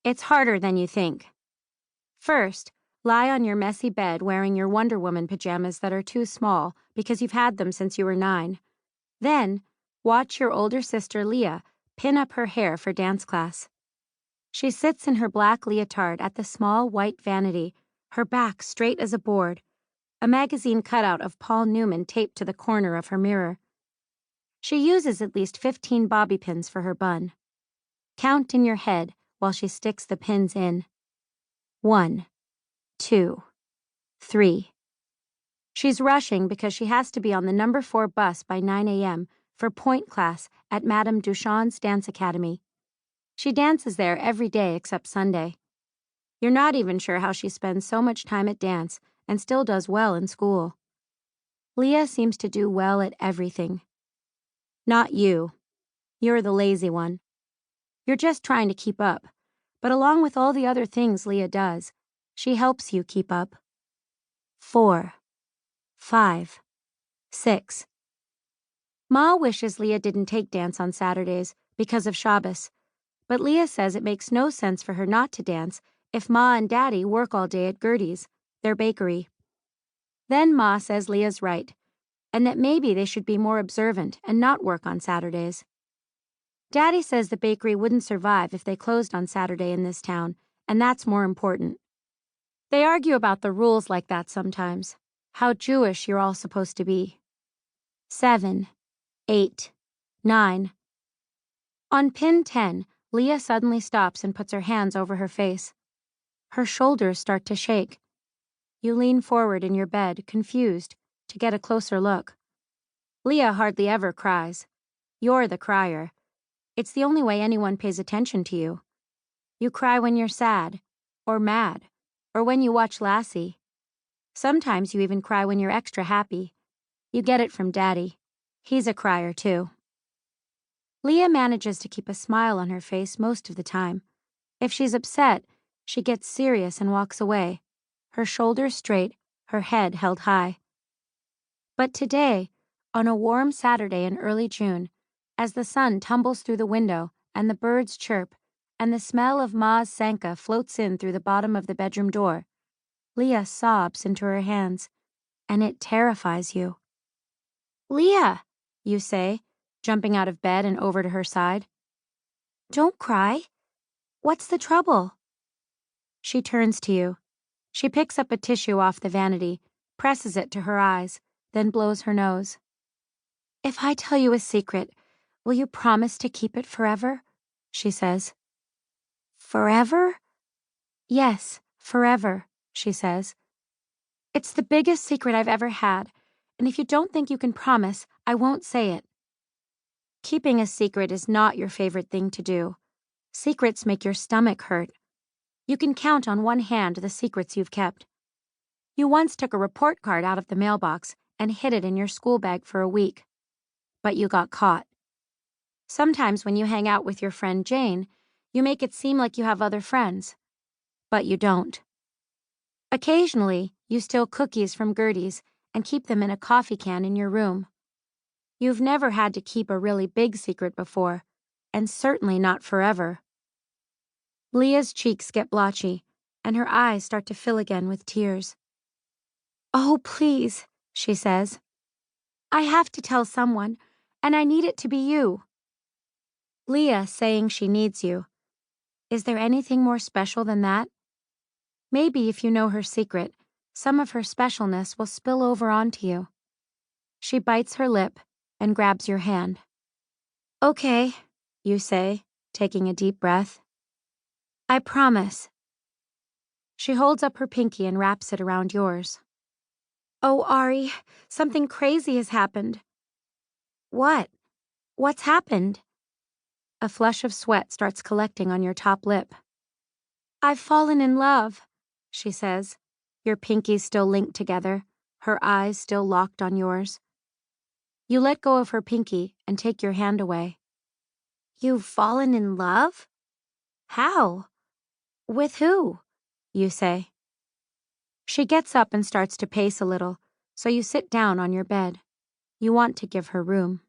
It's harder than you think. First, lie on your messy bed wearing your Wonder Woman pajamas that are too small because you've had them since you were 9. Then, watch your older sister Leah pin up her hair for dance class. She sits in her black leotard at the small white vanity, her back straight as a board, a magazine cutout of Paul Newman taped to the corner of her mirror. She uses at least 15 bobby pins for her bun. Count in your head while she sticks the pins in. 1, 2, 3. She's rushing because she has to be on the number 4 bus by 9 a.m. for point class at Madame Duchamp's Dance Academy. She dances there every day except Sunday. You're not even sure how she spends so much time at dance and still does well in school. Leah seems to do well at everything. Not you. You're the lazy one. You're just trying to keep up, but along with all the other things Leah does, she helps you keep up. 4, 5, 6. Ma wishes Leah didn't take dance on Saturdays because of Shabbos, but Leah says it makes no sense for her not to dance if Ma and Daddy work all day at Gertie's, their bakery. Then Ma says Leah's right, and that maybe they should be more observant and not work on Saturdays. Daddy says the bakery wouldn't survive if they closed on Saturday in this town, and that's more important. They argue about the rules like that sometimes, how Jewish you're all supposed to be. 7, 8, 9. On pin 10, Leah suddenly stops and puts her hands over her face. Her shoulders start to shake. You lean forward in your bed, confused, to get a closer look. Leah hardly ever cries. You're the crier. It's the only way anyone pays attention to you. You cry when you're sad, or mad, or when you watch Lassie. Sometimes you even cry when you're extra happy. You get it from Daddy. He's a crier, too. Leah manages to keep a smile on her face most of the time. If she's upset, she gets serious and walks away, her shoulders straight, her head held high. But today, on a warm Saturday in early June, as the sun tumbles through the window and the birds chirp and the smell of Ma's sanka floats in through the bottom of the bedroom door, Leah sobs into her hands, and it terrifies you. "Leah," you say, jumping out of bed and over to her side. "Don't cry. What's the trouble?" She turns to you. She picks up a tissue off the vanity, presses it to her eyes, then blows her nose. "If I tell you a secret, will you promise to keep it forever?" she says. "Forever?" "Yes, forever," she says. "It's the biggest secret I've ever had, and if you don't think you can promise, I won't say it." Keeping a secret is not your favorite thing to do. Secrets make your stomach hurt. You can count on one hand the secrets you've kept. You once took a report card out of the mailbox and hid it in your school bag for a week. But you got caught. Sometimes when you hang out with your friend Jane, you make it seem like you have other friends. But you don't. Occasionally, you steal cookies from Gertie's and keep them in a coffee can in your room. You've never had to keep a really big secret before, and certainly not forever. Leah's cheeks get blotchy, and her eyes start to fill again with tears. "Oh, please," she says. "I have to tell someone, and I need it to be you." Leah saying she needs you. Is there anything more special than that? Maybe if you know her secret, some of her specialness will spill over onto you. She bites her lip and grabs your hand. "Okay," you say, taking a deep breath. "I promise." She holds up her pinky and wraps it around yours. "Oh, Ari, something crazy has happened." "What? What's happened?" A flush of sweat starts collecting on your top lip. "I've fallen in love," she says, your pinkies still linked together, her eyes still locked on yours. You let go of her pinky and take your hand away. "You've fallen in love? How? With who?" you say. She gets up and starts to pace a little, so you sit down on your bed. You want to give her room.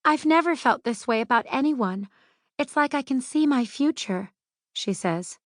"I've never felt this way about anyone. It's like I can see my future," she says.